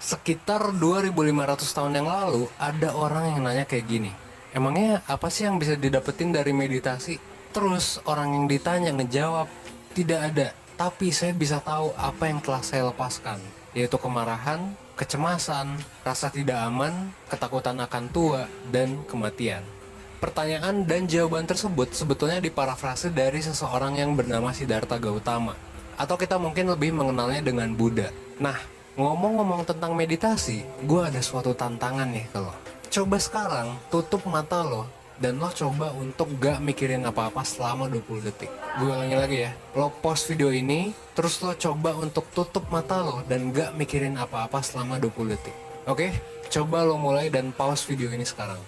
Sekitar 2500 tahun yang lalu, ada orang yang nanya kayak gini. Emangnya apa sih yang bisa didapetin dari meditasi? Terus orang yang ditanya ngejawab, tidak ada. Tapi saya bisa tahu apa yang telah saya lepaskan, yaitu kemarahan, kecemasan, rasa tidak aman, ketakutan akan tua, dan kematian. Pertanyaan dan jawaban tersebut sebetulnya diparafrase dari seseorang yang bernama Siddhartha Gautama. Atau kita mungkin lebih mengenalnya dengan Buddha. Nah, ngomong-ngomong tentang meditasi, gue ada suatu tantangan nih ke lo. Coba sekarang tutup mata lo dan lo coba untuk gak mikirin apa-apa selama 20 detik. Gue ulangi lagi ya, lo pause video ini, terus lo coba untuk tutup mata lo dan gak mikirin apa-apa selama 20 detik. Oke? Coba lo mulai dan pause video ini sekarang.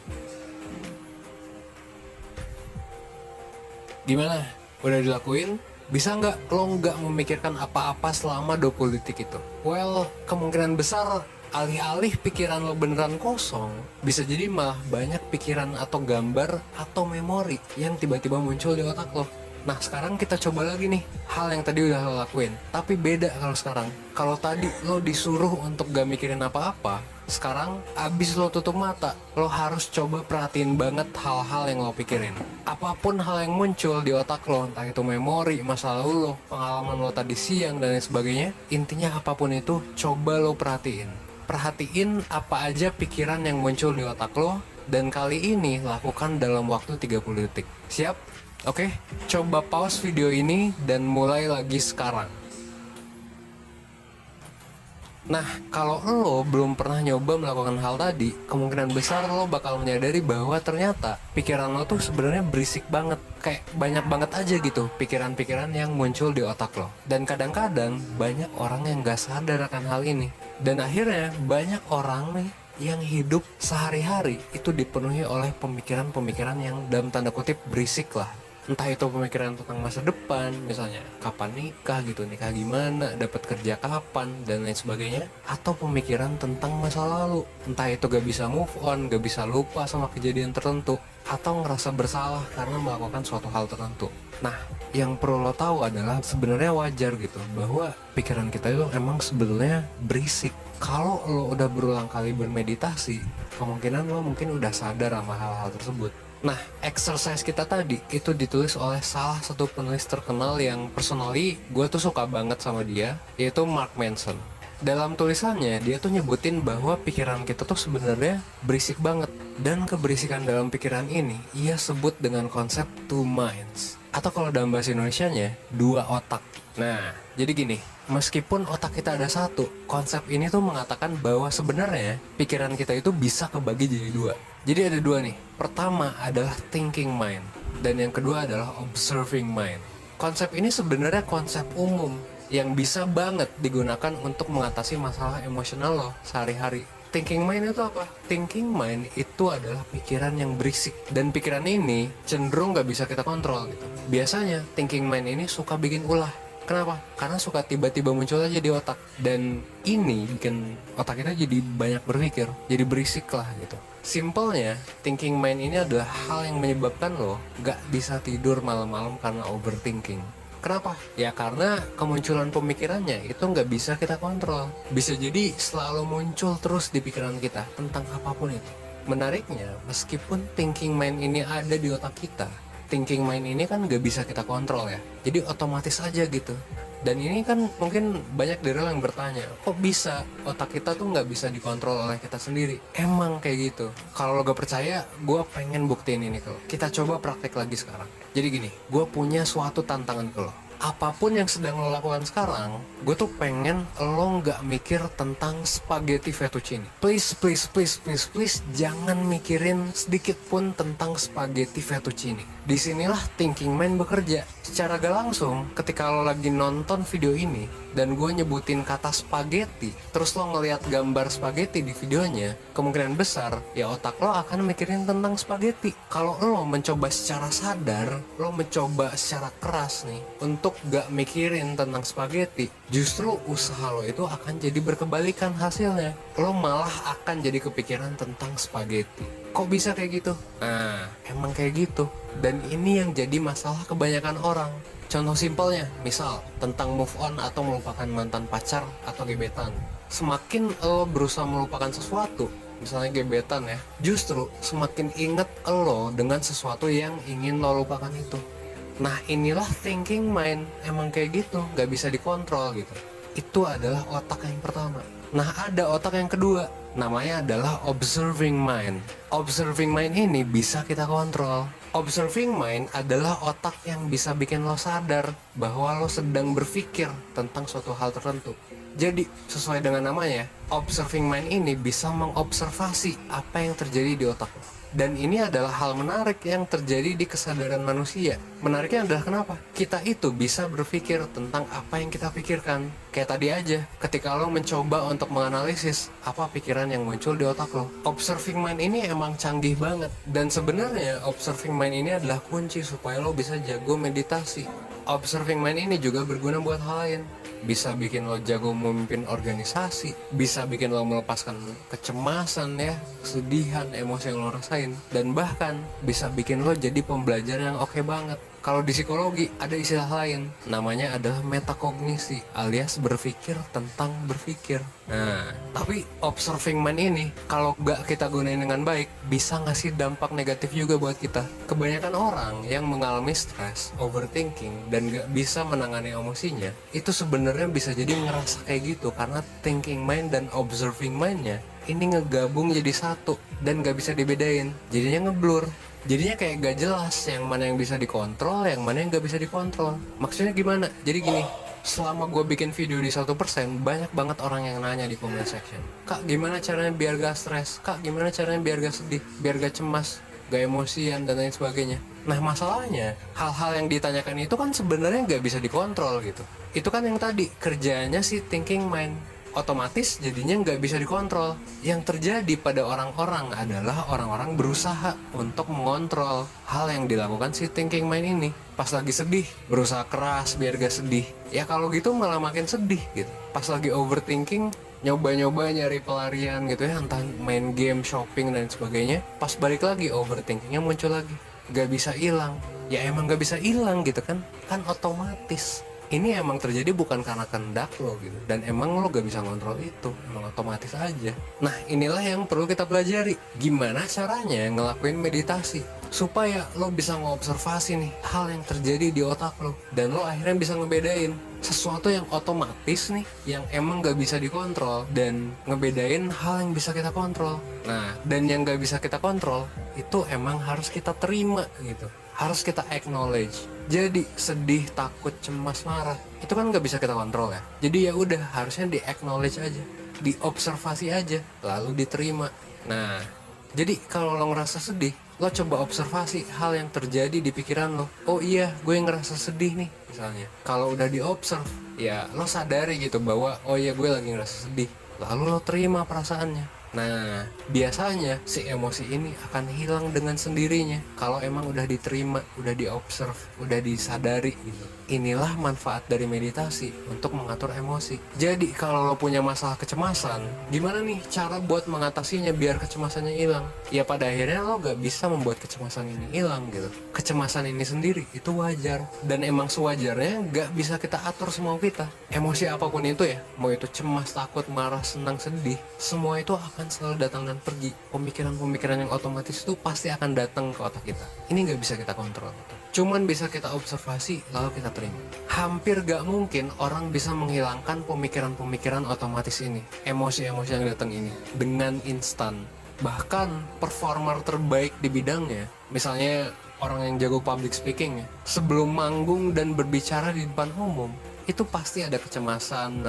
Gimana? Udah dilakuin? Bisa nggak lo nggak memikirkan apa-apa selama 20 detik itu? Well, kemungkinan besar alih-alih pikiran lo beneran kosong, bisa jadi malah banyak pikiran atau gambar atau memori yang tiba-tiba muncul di otak lo. Nah sekarang kita coba lagi nih hal yang tadi udah lo lakuin, tapi beda kalau sekarang. Kalau tadi lo disuruh untuk gak mikirin apa-apa, sekarang abis lo tutup mata, lo harus coba perhatiin banget hal-hal yang lo pikirin. Apapun hal yang muncul di otak lo, entah itu memori, masa lalu lo, pengalaman lo tadi siang dan lain sebagainya, intinya apapun itu coba lo perhatiin. Perhatiin apa aja pikiran yang muncul di otak lo, dan kali ini lakukan dalam waktu 30 detik. Siap? Oke, coba pause video ini dan mulai lagi sekarang. Nah, kalau lo belum pernah nyoba melakukan hal tadi, kemungkinan besar lo bakal menyadari bahwa ternyata pikiran lo tuh sebenarnya berisik banget. Kayak banyak banget aja gitu pikiran-pikiran yang muncul di otak lo. Dan kadang-kadang banyak orang yang gak sadar akan hal ini. Dan akhirnya banyak orang nih yang hidup sehari-hari itu dipenuhi oleh pemikiran-pemikiran yang dalam tanda kutip berisik lah. Entah itu pemikiran tentang masa depan, misalnya kapan nikah gitu, nikah gimana, dapat kerja kapan, dan lain sebagainya. Atau pemikiran tentang masa lalu, entah itu gak bisa move on, gak bisa lupa sama kejadian tertentu, atau ngerasa bersalah karena melakukan suatu hal tertentu. Nah, yang perlu lo tahu adalah sebenarnya wajar gitu, bahwa pikiran kita itu emang sebetulnya berisik. Kalau lo udah berulang kali bermeditasi, kemungkinan lo mungkin udah sadar sama hal-hal tersebut. Nah, exercise kita tadi itu ditulis oleh salah satu penulis terkenal yang personally gue tuh suka banget sama dia, yaitu Mark Manson. Dalam tulisannya, dia tuh nyebutin bahwa pikiran kita tuh sebenarnya berisik banget. Dan keberisikan dalam pikiran ini, ia sebut dengan konsep two minds. Atau kalau dalam bahasa Indonesianya, dua otak. Nah, jadi gini, meskipun otak kita ada satu, konsep ini tuh mengatakan bahwa sebenarnya pikiran kita itu bisa kebagi jadi dua. Jadi ada dua nih. Pertama adalah thinking mind, dan yang kedua adalah observing mind. Konsep ini sebenarnya konsep umum yang bisa banget digunakan untuk mengatasi masalah emosional lo sehari-hari. Thinking mind itu apa? Thinking mind itu adalah pikiran yang berisik, dan pikiran ini cenderung gak bisa kita kontrol gitu. Biasanya thinking mind ini suka bikin ulah. Kenapa? Karena suka tiba-tiba muncul aja di otak, dan ini bikin otak kita jadi banyak berpikir, jadi berisik lah gitu. Simpelnya, thinking mind ini adalah hal yang menyebabkan lo gak bisa tidur malam-malam karena overthinking. Kenapa? Ya karena kemunculan pemikirannya itu nggak bisa kita kontrol. Bisa jadi selalu muncul terus di pikiran kita tentang apapun itu. Menariknya, meskipun thinking mind ini ada di otak kita, thinking mind ini kan nggak bisa kita kontrol ya. Jadi otomatis aja gitu. Dan ini kan mungkin banyak dari lo yang bertanya, kok bisa otak kita tuh nggak bisa dikontrol oleh kita sendiri? Emang kayak gitu. Kalau lo gak percaya, gue pengen buktiin ini ke lo. Kita coba praktek lagi sekarang. Jadi gini, gue punya suatu tantangan ke lo. Apapun yang sedang lo lakukan sekarang, gue tuh pengen lo nggak mikir tentang spaghetti fettuccine. Please, please, please, please, please, jangan mikirin sedikit pun tentang spaghetti fettuccine. Disinilah thinking mind bekerja. Secara gak langsung, ketika lo lagi nonton video ini, dan gue nyebutin kata spaghetti, terus lo ngeliat gambar spaghetti di videonya, kemungkinan besar, ya otak lo akan mikirin tentang spaghetti. Kalau lo mencoba secara sadar, lo mencoba secara keras nih, untuk gak mikirin tentang spaghetti, justru usaha lo itu akan jadi berkebalikan hasilnya. Lo malah akan jadi kepikiran tentang spaghetti. Kok bisa kayak gitu? Nah, emang kayak gitu. Dan ini yang jadi masalah kebanyakan orang. Contoh simpelnya, misal tentang move on atau melupakan mantan pacar atau gebetan. Semakin lo berusaha melupakan sesuatu, misalnya gebetan ya, justru semakin inget lo dengan sesuatu yang ingin lo lupakan itu. Nah inilah thinking mind, emang kayak gitu, gak bisa dikontrol gitu. Itu adalah otak yang pertama. Nah ada otak yang kedua, namanya adalah observing mind. Observing mind ini bisa kita kontrol. Observing mind adalah otak yang bisa bikin lo sadar bahwa lo sedang berpikir tentang suatu hal tertentu. Jadi sesuai dengan namanya, observing mind ini bisa mengobservasi apa yang terjadi di otak lo. Dan ini adalah hal menarik yang terjadi di kesadaran manusia. Menariknya adalah kenapa? Kita itu bisa berpikir tentang apa yang kita pikirkan. Kayak tadi aja, ketika lo mencoba untuk menganalisis apa pikiran yang muncul di otak lo. Observing mind ini emang canggih banget. Dan sebenarnya observing mind ini adalah kunci supaya lo bisa jago meditasi. Observing mind ini juga berguna buat hal lain. Bisa bikin lo jago memimpin organisasi, bisa bikin lo melepaskan kecemasan ya, kesedihan, emosi yang lo rasain, dan bahkan bisa bikin lo jadi pembelajar yang oke banget. Kalau di psikologi ada istilah lain, namanya adalah metakognisi, alias berpikir tentang berpikir. Nah, tapi observing mind ini kalau nggak kita gunain dengan baik, bisa ngasih dampak negatif juga buat kita. Kebanyakan orang yang mengalami stres, overthinking, dan nggak bisa menangani emosinya, itu sebenarnya bisa jadi ngerasa kayak gitu karena thinking mind dan observing mindnya ini ngegabung jadi satu dan nggak bisa dibedain, jadinya ngeblur. Jadinya kayak gak jelas yang mana yang bisa dikontrol, yang mana yang gak bisa dikontrol. Maksudnya gimana? Jadi gini, selama gue bikin video di 1%, banyak banget orang yang nanya di comment section, Kak, gimana caranya biar gak stres? Kak, gimana caranya biar gak sedih? Biar gak cemas? Gak emosian dan lain sebagainya. Nah, masalahnya hal-hal yang ditanyakan itu kan sebenarnya gak bisa dikontrol gitu. Itu kan yang tadi, kerjanya si thinking mind. Otomatis jadinya nggak bisa dikontrol. Yang terjadi pada orang-orang adalah orang-orang berusaha untuk mengontrol hal yang dilakukan si thinking mind ini. Pas lagi sedih, berusaha keras biar gak sedih. Ya kalau gitu malah makin sedih gitu. Pas lagi overthinking, nyoba-nyoba nyari pelarian gitu ya, entah main game, shopping dan sebagainya. Pas balik lagi overthinkingnya muncul lagi, gak bisa hilang. Ya emang gak bisa hilang gitu kan otomatis. Ini emang terjadi bukan karena kehendak lo gitu, dan emang lo gak bisa ngontrol itu, emang otomatis aja. Nah, inilah yang perlu kita pelajari, gimana caranya ngelakuin meditasi supaya lo bisa ngobservasi nih hal yang terjadi di otak lo, dan lo akhirnya bisa ngebedain sesuatu yang otomatis nih, yang emang gak bisa dikontrol, dan ngebedain hal yang bisa kita kontrol. Nah, dan yang gak bisa kita kontrol itu emang harus kita terima gitu, harus kita acknowledge. Jadi sedih, takut, cemas, marah itu kan nggak bisa kita kontrol ya. Jadi ya udah, harusnya di acknowledge aja, diobservasi aja, lalu diterima. Nah, jadi kalau lo ngerasa sedih, lo coba observasi hal yang terjadi di pikiran lo. Oh iya, gue ngerasa sedih nih misalnya. Kalau udah diobserv, ya lo sadari gitu bahwa oh iya gue lagi ngerasa sedih. Lalu lo terima perasaannya. Nah, biasanya si emosi ini akan hilang dengan sendirinya kalau emang udah diterima, udah diobserv, udah disadari gitu. Inilah manfaat dari meditasi untuk mengatur emosi. Jadi kalau lo punya masalah kecemasan, gimana nih cara buat mengatasinya biar kecemasannya hilang? Ya pada akhirnya lo gak bisa membuat kecemasan ini hilang gitu. Kecemasan ini sendiri itu wajar, dan emang sewajarnya gak bisa kita atur semua kita. Emosi apapun itu ya, mau itu cemas, takut, marah, senang, sedih, semua itu akan selalu datang dan pergi. Pemikiran-pemikiran yang otomatis itu pasti akan datang ke otak kita. Ini gak bisa kita kontrol gitu. Cuman bisa kita observasi lalu kita terima. Hampir gak mungkin orang bisa menghilangkan pemikiran-pemikiran otomatis ini, emosi-emosi yang datang ini dengan instan. Bahkan performer terbaik di bidangnya, misalnya orang yang jago public speaking ya, sebelum manggung dan berbicara di depan umum, itu pasti ada kecemasan,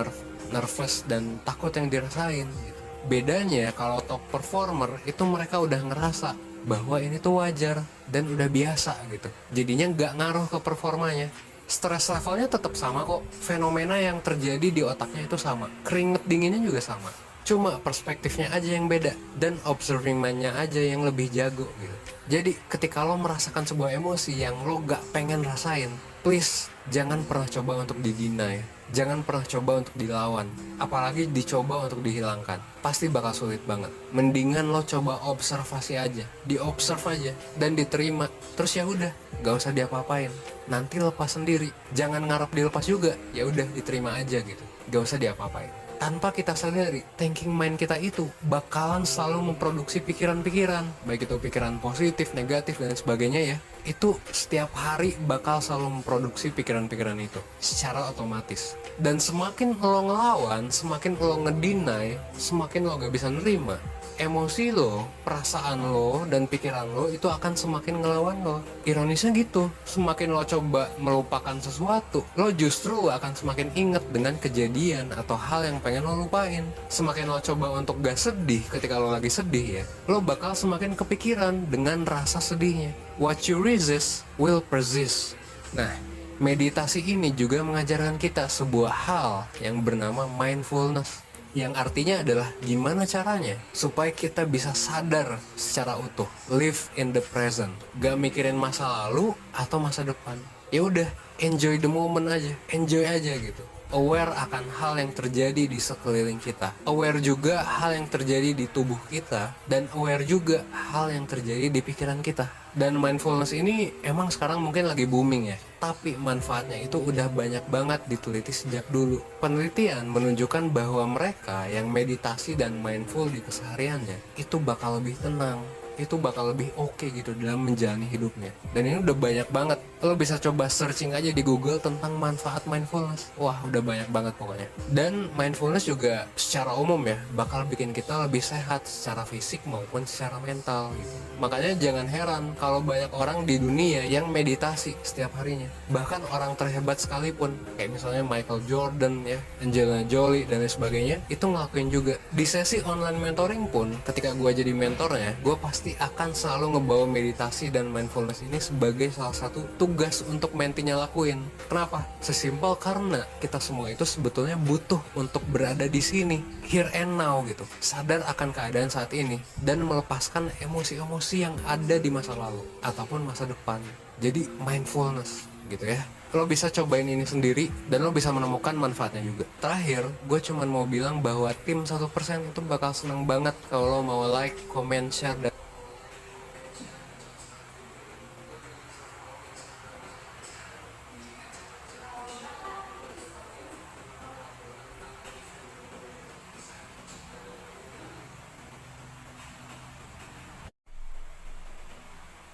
nervous dan takut yang dirasain gitu. Bedanya kalau top performer itu mereka udah ngerasa bahwa ini tuh wajar dan udah biasa gitu. Jadinya nggak ngaruh ke performanya. Stress levelnya tetap sama kok. Fenomena yang terjadi di otaknya itu sama. Keringet dinginnya juga sama. Cuma perspektifnya aja yang beda, dan observing mind-nya aja yang lebih jago gitu. Jadi ketika lo merasakan sebuah emosi yang lo gak pengen rasain, please jangan pernah coba untuk di-deny. Jangan pernah coba untuk dilawan, apalagi dicoba untuk dihilangkan. Pasti bakal sulit banget. Mendingan lo coba observasi aja, diobserv aja dan diterima. Terus ya udah, gak usah diapa-apain. Nanti lepas sendiri. Jangan ngarep dilepas juga. Ya udah, diterima aja gitu. Gak usah diapa-apain. Tanpa kita sadari, thinking mind kita itu bakalan selalu memproduksi pikiran-pikiran, baik itu pikiran positif, negatif, dan sebagainya ya. Itu setiap hari bakal selalu memproduksi pikiran-pikiran itu secara otomatis. Dan semakin lo ngelawan, semakin lo ngedeny, semakin lo gak bisa nerima, emosi lo, perasaan lo, dan pikiran lo itu akan semakin ngelawan lo. Ironisnya gitu, semakin lo coba melupakan sesuatu, lo justru akan semakin inget dengan kejadian atau hal yang pengen lo lupain. Semakin lo coba untuk gak sedih ketika lo lagi sedih ya, lo bakal semakin kepikiran dengan rasa sedihnya. What you resist will persist. Nah, meditasi ini juga mengajarkan kita sebuah hal yang bernama mindfulness, yang artinya adalah gimana caranya supaya kita bisa sadar secara utuh, live in the present, gak mikirin masa lalu atau masa depan. Ya udah, enjoy the moment aja, enjoy aja gitu. aware akan hal yang terjadi di sekeliling kita, aware juga hal yang terjadi di tubuh kita, dan aware juga hal yang terjadi di pikiran kita. Dan mindfulness ini emang sekarang mungkin lagi booming ya, tapi manfaatnya itu udah banyak banget diteliti sejak dulu. Penelitian menunjukkan bahwa mereka yang meditasi dan mindful di kesehariannya itu bakal lebih tenang, itu bakal lebih oke gitu dalam menjalani hidupnya. Dan ini udah banyak banget. Lo bisa coba searching aja di Google tentang manfaat mindfulness. Wah, udah banyak banget pokoknya. Dan mindfulness juga secara umum ya bakal bikin kita lebih sehat secara fisik maupun secara mental gitu. Makanya jangan heran kalau banyak orang di dunia yang meditasi setiap harinya. Bahkan orang terhebat sekalipun, kayak misalnya Michael Jordan ya, Angelina Jolie dan lain sebagainya, itu ngelakuin juga. Di sesi online mentoring pun, ketika gue jadi mentornya, gue pasti akan selalu ngebawa meditasi dan mindfulness ini sebagai salah satu tugas untuk mentinya lakuin. Kenapa? Sesimpel karena kita semua itu sebetulnya butuh untuk berada di sini, here and now gitu. Sadar akan keadaan saat ini dan melepaskan emosi-emosi yang ada di masa lalu ataupun masa depan. Jadi mindfulness gitu ya. Lo bisa cobain ini sendiri dan lo bisa menemukan manfaatnya juga. Terakhir, gue cuman mau bilang bahwa tim 1% itu bakal seneng banget kalau lo mau like, comment, share, dan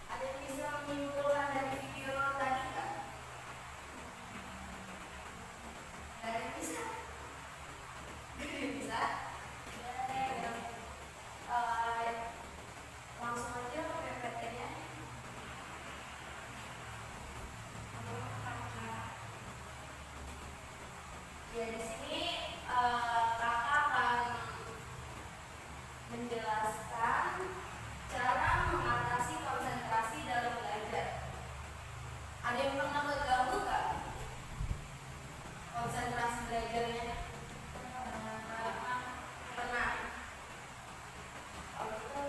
Ada yang bisa menyimpulkan dari video tadi nggak? Nggak ada yang bisa? Nggak ada yang bisa? Eh, Langsung aja PPT-nya. Ya di sini kakak akan menjelaskan cara mengatasi konsentrasi dalam belajar. Ada yang pernah bergabung nggak konsentrasi belajarnya? Pernah. Kalau itu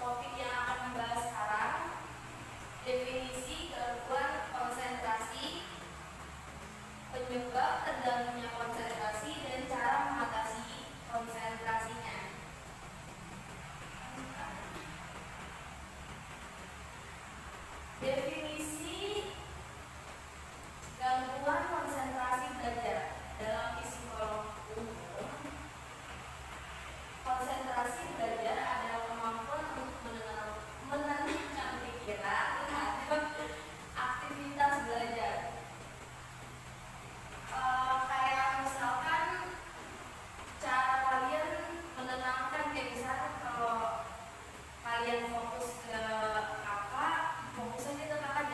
topik yang akan dibahas sekarang, definisi gangguan konsentrasi, penyebab terganggunya konsentrasi, dan cara mengatasi konsentrasinya. Definisi gangguan konsentrasi belajar dalam psikologi umum. Konsentrasi belajar adalah kemampuan untuk menenangkan pikiran terhadap aktivitas belajar. Kayak misalkan cara kalian menenangkan, kayak misalkan kalau kalian fokus ke apa, fokus aja ke kakak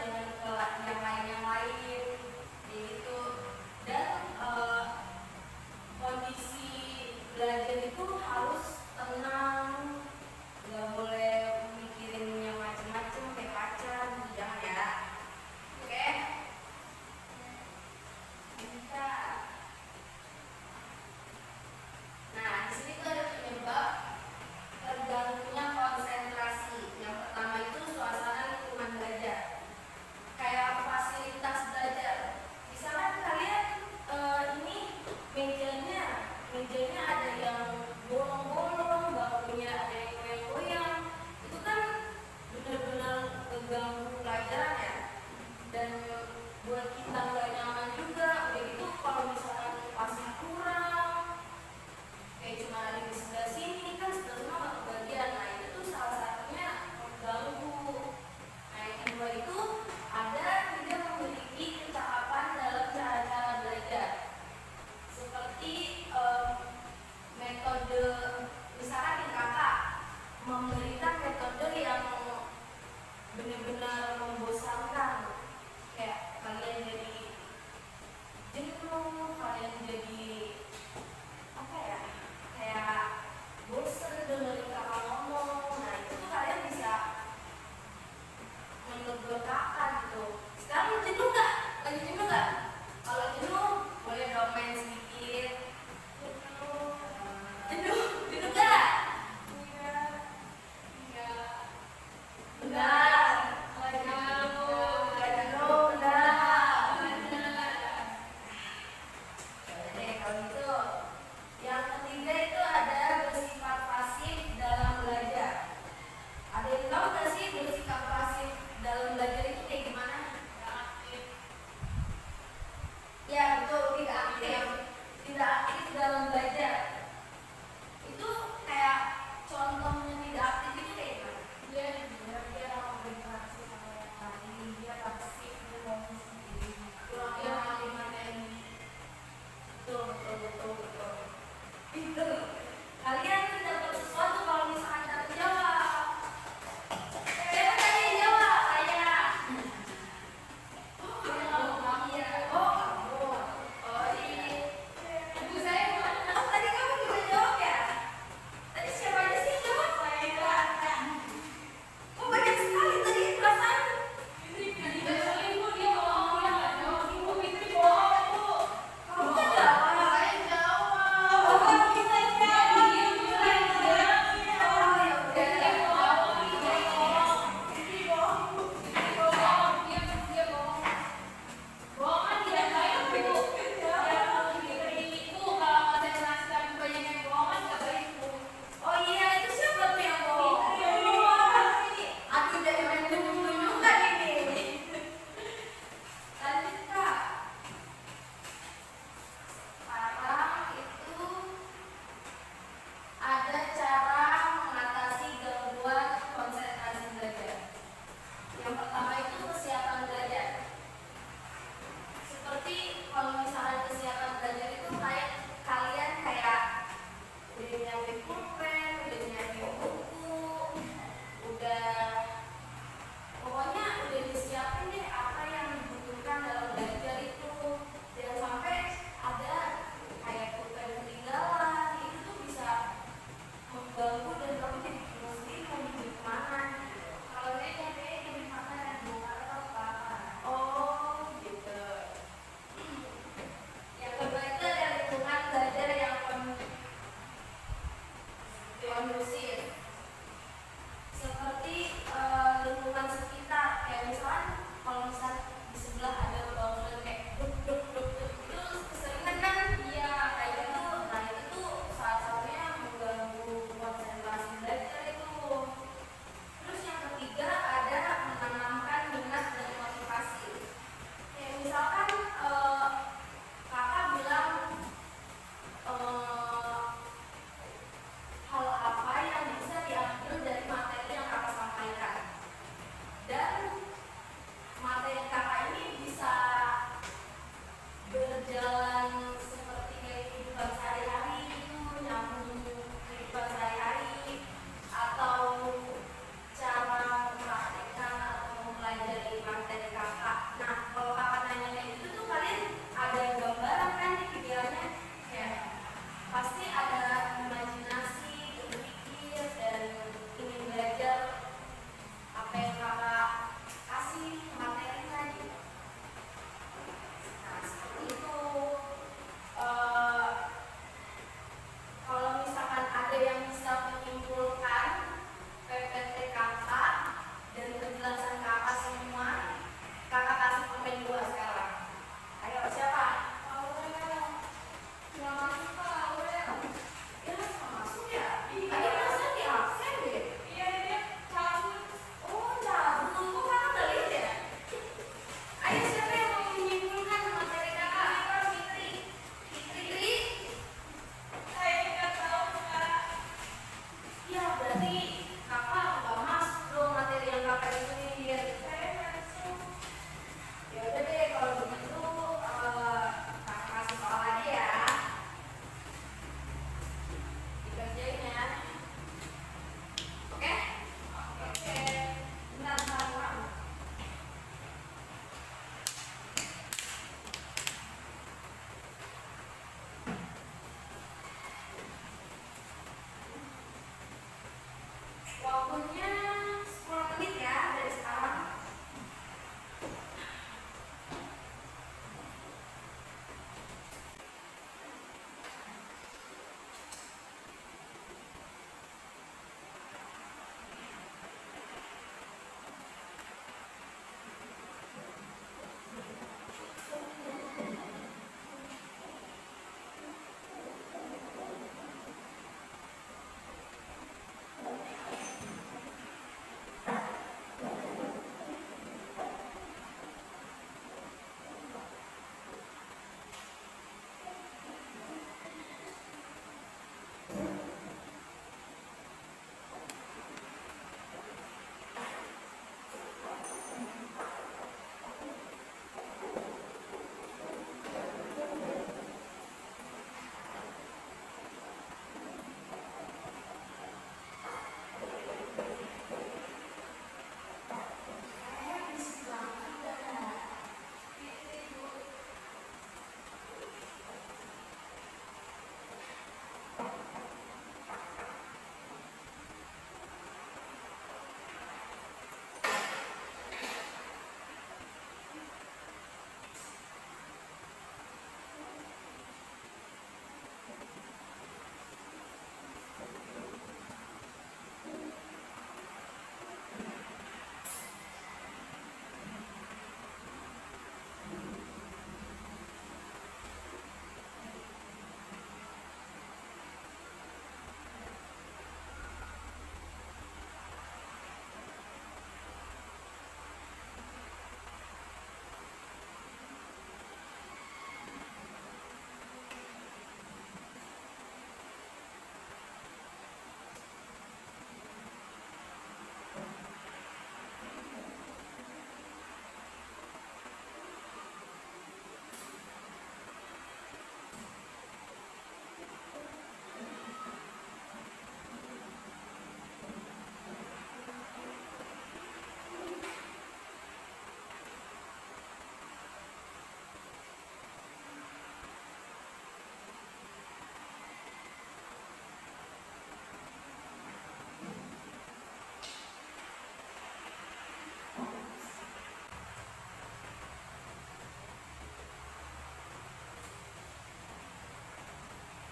Waktunya 10 menit ya dari sekarang.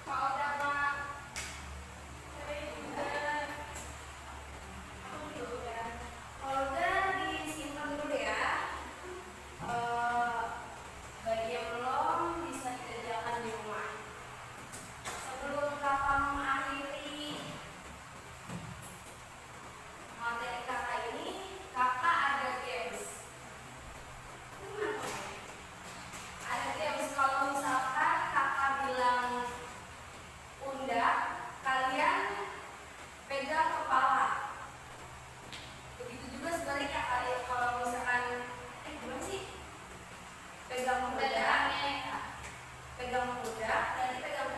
Kalau dapat kalau udah disimpan dulu ya. Bagi yang belum bisa dikerjakan di rumah. Sebelum kakak mengakhiri materi kakak ini, kakak ada games. Ada games kalau misalkan kakak bilang unda, kalian pegang kepala. Begitu juga sebaliknya kalian kalau misalkan gimana sih? Pegang pundak, pegang pundak, dan pegang